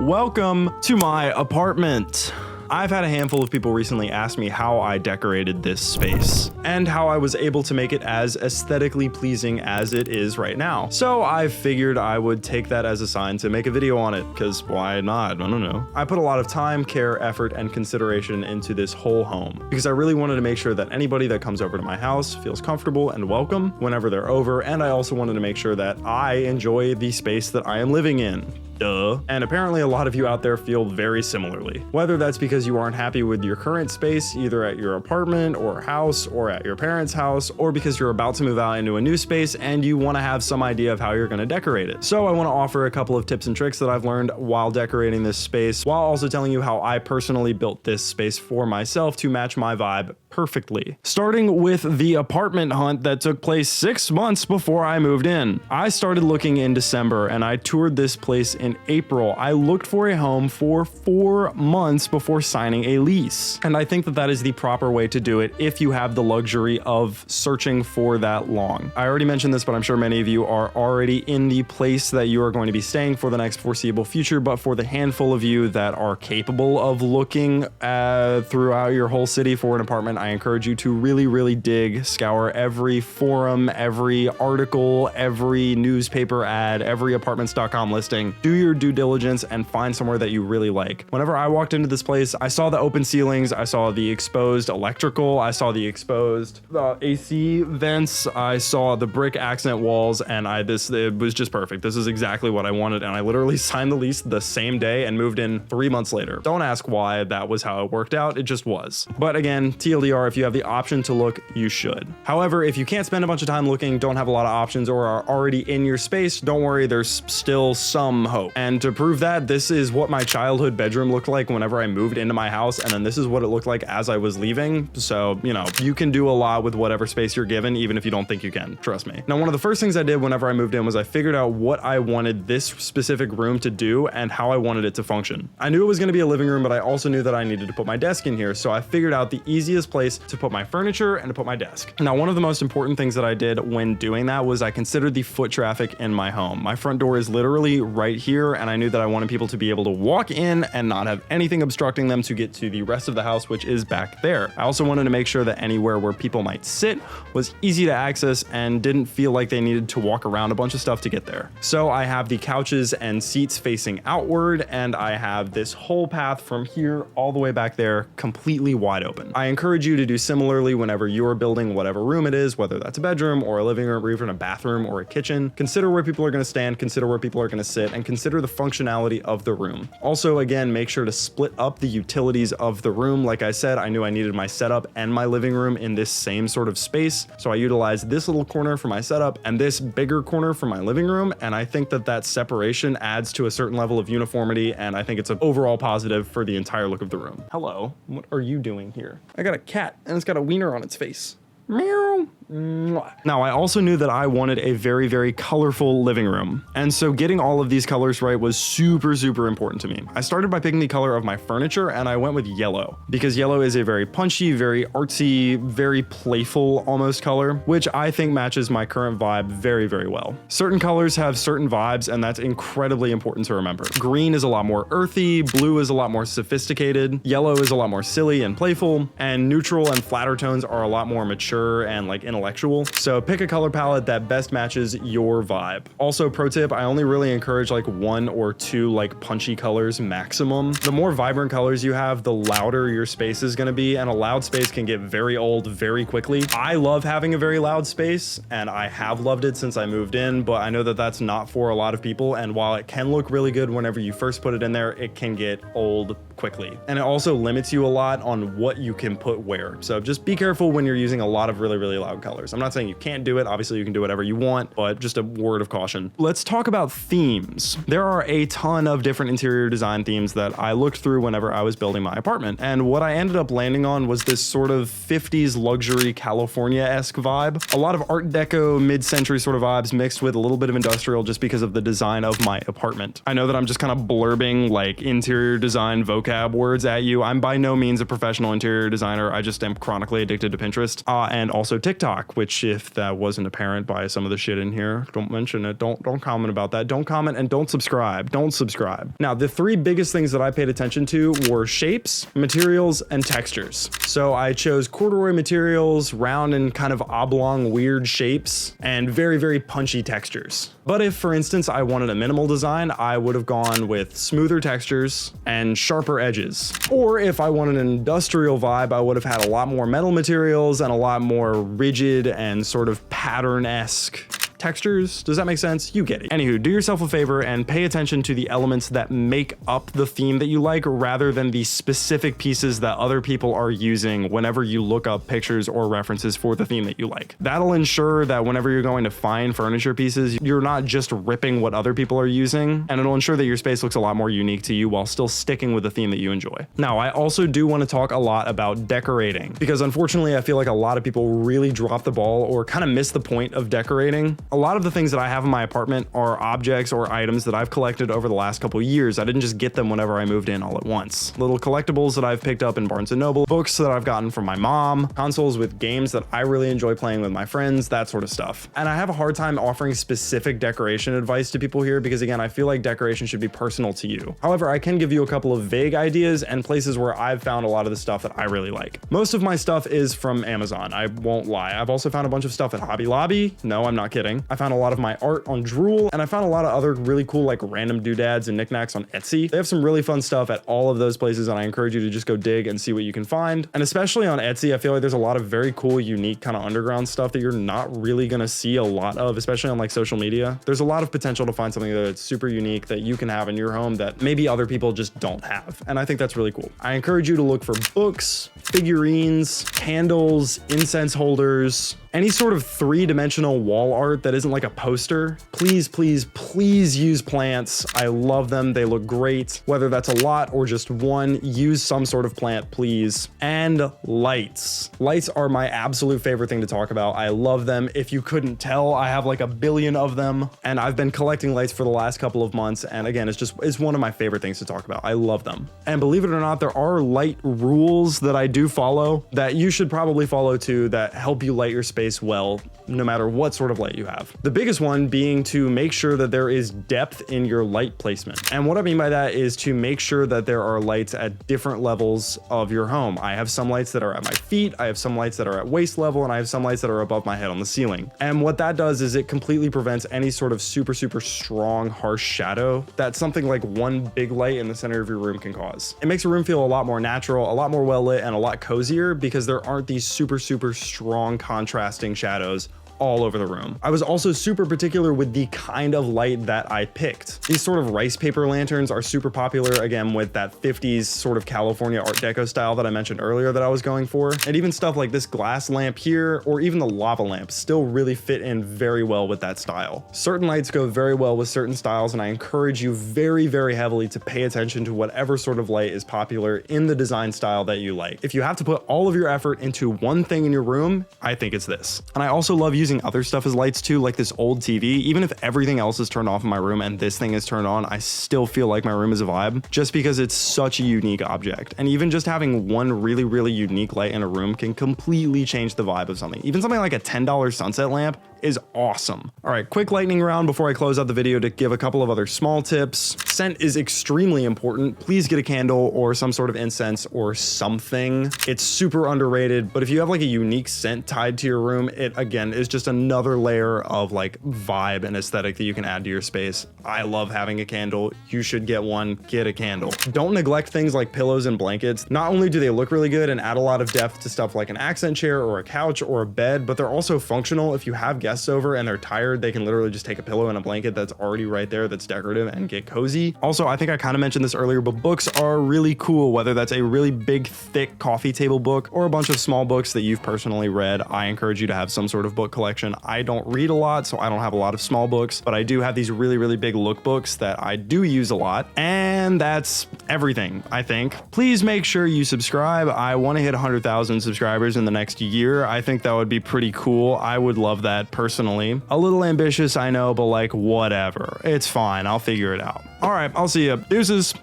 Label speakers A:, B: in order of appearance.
A: Welcome to my apartment. I've had a handful of people recently ask me how I decorated this space and how I was able to make it as aesthetically pleasing as it is right now. So I figured I would take that as a sign to make a video on it, because why not? I don't know. I put a lot of time, care, effort, and consideration into this whole home because I really wanted to make sure that anybody that comes over to my house feels comfortable and welcome whenever they're over, and I also wanted to make sure that I enjoy the space that I am living in. Duh. And apparently a lot of you out there feel very similarly. Whether that's because you aren't happy with your current space, either at your apartment or house or at your parents' house, or because you're about to move out into a new space and you want to have some idea of how you're going to decorate it. So I want to offer a couple of tips and tricks that I've learned while decorating this space, while also telling you how I personally built this space for myself to match my vibe perfectly. Starting with the apartment hunt that took place 6 months before I moved in. I started looking in December and I toured this place in April. I looked for a home for 4 months before signing a lease. And I think that that is the proper way to do it if you have the luxury of searching for that long. I already mentioned this, but I'm sure many of you are already in the place that you are going to be staying for the next foreseeable future. But for the handful of you that are capable of looking throughout your whole city for an apartment, I encourage you to really dig, scour every forum, every article, every newspaper ad, every apartments.com listing. Do your due diligence and find somewhere that you really like. Whenever I walked into this place, I saw the open ceilings, I saw the exposed electrical, I saw the exposed AC vents, I saw the brick accent walls, and it was just perfect. This is exactly what I wanted, and I literally signed the lease the same day and moved in 3 months later. Don't ask why that was how it worked out, it just was. But again, TLDR, if you have the option to look, you should. However, if you can't spend a bunch of time looking, don't have a lot of options, or are already in your space, don't worry, there's still some hope. And to prove that, this is what my childhood bedroom looked like whenever I moved into my house, and then this is what it looked like as I was leaving. So, you know, you can do a lot with whatever space you're given, even if you don't think you can, trust me. Now, one of the first things I did whenever I moved in was I figured out what I wanted this specific room to do and how I wanted it to function. I knew it was going to be a living room, but I also knew that I needed to put my desk in here, so I figured out the easiest place to put my furniture and to put my desk. Now, one of the most important things that I did when doing that was I considered the foot traffic in my home. My front door is literally right here, and I knew that I wanted people to be able to walk in and not have anything obstructing them to get to the rest of the house, which is back there. I also wanted to make sure that anywhere where people might sit was easy to access and didn't feel like they needed to walk around a bunch of stuff to get there. So I have the couches and seats facing outward, and I have this whole path from here all the way back there completely wide open. I encourage you to do similarly whenever you're building whatever room it is, whether that's a bedroom or a living room or even a bathroom or a kitchen. Consider where people are going to stand, consider where people are going to sit, and consider the functionality of the room. Also, again, make sure to split up the utilities of the room. Like I said, I knew I needed my setup and my living room in this same sort of space, so I utilized this little corner for my setup and this bigger corner for my living room, and I think that that separation adds to a certain level of uniformity, and I think it's an overall positive for the entire look of the room. Hello, what are you doing here? I got a cat, and it's got a wiener on its face. Meow. Now, I also knew that I wanted a very colorful living room, and so getting all of these colors right was super important to me. I started by picking the color of my furniture, and I went with yellow because yellow is a very punchy, very artsy, very playful almost color, which I think matches my current vibe very well. Certain colors have certain vibes, and that's incredibly important to remember. Green is a lot more earthy, blue is a lot more sophisticated, yellow is a lot more silly and playful, and neutral and flatter tones are a lot more mature and like intellectual. So pick a color palette that best matches your vibe. Also, pro tip, I only really encourage like 1 or 2 like punchy colors maximum. The more vibrant colors you have, the louder your space is going to be, and a loud space can get very old very quickly. I love having a very loud space, and I have loved it since I moved in, but I know that that's not for a lot of people, and while it can look really good whenever you first put it in there, it can get old quickly. And it also limits you a lot on what you can put where. So just be careful when you're using a lot of really loud colors. I'm not saying you can't do it. Obviously, you can do whatever you want, but just a word of caution. Let's talk about themes. There are a ton of different interior design themes that I looked through whenever I was building my apartment. And what I ended up landing on was this sort of 50s luxury California-esque vibe. A lot of Art Deco, mid-century sort of vibes mixed with a little bit of industrial just because of the design of my apartment. I know that I'm just kind of blurbing like interior design vocab vocab words at you. I'm by no means a professional interior designer. I just am chronically addicted to Pinterest, and also TikTok, which, if that wasn't apparent by some of the shit in here, don't mention it. Don't comment about that. Don't comment, and don't subscribe. Don't subscribe. Now, the three biggest things that I paid attention to were shapes, materials, and textures. So I chose corduroy materials, round and kind of oblong weird shapes, and very, very punchy textures. But if, for instance, I wanted a minimal design, I would have gone with smoother textures and sharper edges. Or if I wanted an industrial vibe, I would have had a lot more metal materials and a lot more rigid and sort of pattern-esque textures. Does that make sense? You get it. Anywho, do yourself a favor and pay attention to the elements that make up the theme that you like, rather than the specific pieces that other people are using whenever you look up pictures or references for the theme that you like. That'll ensure that whenever you're going to find furniture pieces, you're not just ripping what other people are using, and it'll ensure that your space looks a lot more unique to you while still sticking with the theme that you enjoy. Now, I also do want to talk a lot about decorating, because unfortunately, I feel like a lot of people really drop the ball or kind of miss the point of decorating. A lot of the things that I have in my apartment are objects or items that I've collected over the last couple years. I didn't just get them whenever I moved in all at once. Little collectibles that I've picked up in Barnes & Noble, books that I've gotten from my mom, consoles with games that I really enjoy playing with my friends, that sort of stuff. And I have a hard time offering specific decoration advice to people here because, again, I feel like decoration should be personal to you. However, I can give you a couple of vague ideas and places where I've found a lot of the stuff that I really like. Most of my stuff is from Amazon, I won't lie. I've also found a bunch of stuff at Hobby Lobby. No, I'm not kidding. I found a lot of my art on Drool, and I found a lot of other really cool like random doodads and knickknacks on Etsy. They have some really fun stuff at all of those places, and I encourage you to just go dig and see what you can find. And especially on Etsy, I feel like there's a lot of very cool, unique kind of underground stuff that you're not really gonna see a lot of, especially on like social media. There's a lot of potential to find something that's super unique that you can have in your home that maybe other people just don't have, and I think that's really cool. I encourage you to look for books, figurines, candles, incense holders, any sort of three-dimensional wall art that isn't like a poster. Please, please, please use plants. I love them. They look great. Whether that's a lot or just one, use some sort of plant, please. And lights. Lights are my absolute favorite thing to talk about. I love them. If you couldn't tell, I have like a billion of them, and I've been collecting lights for the last couple of months. And again, it's one of my favorite things to talk about. I love them. And believe it or not, there are light rules that I do follow that you should probably follow too, that help you light your space well, no matter what sort of light you have. The biggest one being to make sure that there is depth in your light placement. And what I mean by that is to make sure that there are lights at different levels of your home. I have some lights that are at my feet, I have some lights that are at waist level, and I have some lights that are above my head on the ceiling. And what that does is it completely prevents any sort of super strong, harsh shadow that something like one big light in the center of your room can cause. It makes a room feel a lot more natural, a lot more well lit, and a lot cozier because there aren't these super strong contrasting shadows all over the room. I was also super particular with the kind of light that I picked. These sort of rice paper lanterns are super popular, again, with that 50s sort of California Art Deco style that I mentioned earlier that I was going for. And even stuff like this glass lamp here, or even the lava lamp, still really fit in very well with that style. Certain lights go very well with certain styles, and I encourage you very heavily to pay attention to whatever sort of light is popular in the design style that you like. If you have to put all of your effort into one thing in your room, I think it's this. And I also love using other stuff as lights too, like this old TV. Even if everything else is turned off in my room and this thing is turned on, I still feel like my room is a vibe just because it's such a unique object. And even just having one really unique light in a room can completely change the vibe of something. Even something like a $10 sunset lamp is awesome. All right, quick lightning round before I close out the video to give a couple of other small tips. Scent is extremely important. Please get a candle or some sort of incense or something. It's super underrated, but if you have like a unique scent tied to your room, it again is just another layer of like vibe and aesthetic that you can add to your space. I love having a candle. You should get one. Get a candle. Don't neglect things like pillows and blankets. Not only do they look really good and add a lot of depth to stuff like an accent chair or a couch or a bed, but they're also functional. If you have guests over and they're tired, they can literally just take a pillow and a blanket that's already right there that's decorative and get cozy. Also, I think I kind of mentioned this earlier, but books are really cool, whether that's a really big, thick coffee table book or a bunch of small books that you've personally read. I encourage you to have some sort of book collection. I don't read a lot, so I don't have a lot of small books, but I do have these really big lookbooks that I do use a lot. And that's everything, I think. Please make sure you subscribe. I want to hit 100,000 subscribers in the next year. I think that would be pretty cool. I would love that personally. A little ambitious, I know, but like whatever. It's fine. I'll figure it out. All right, I'll see you. Deuces.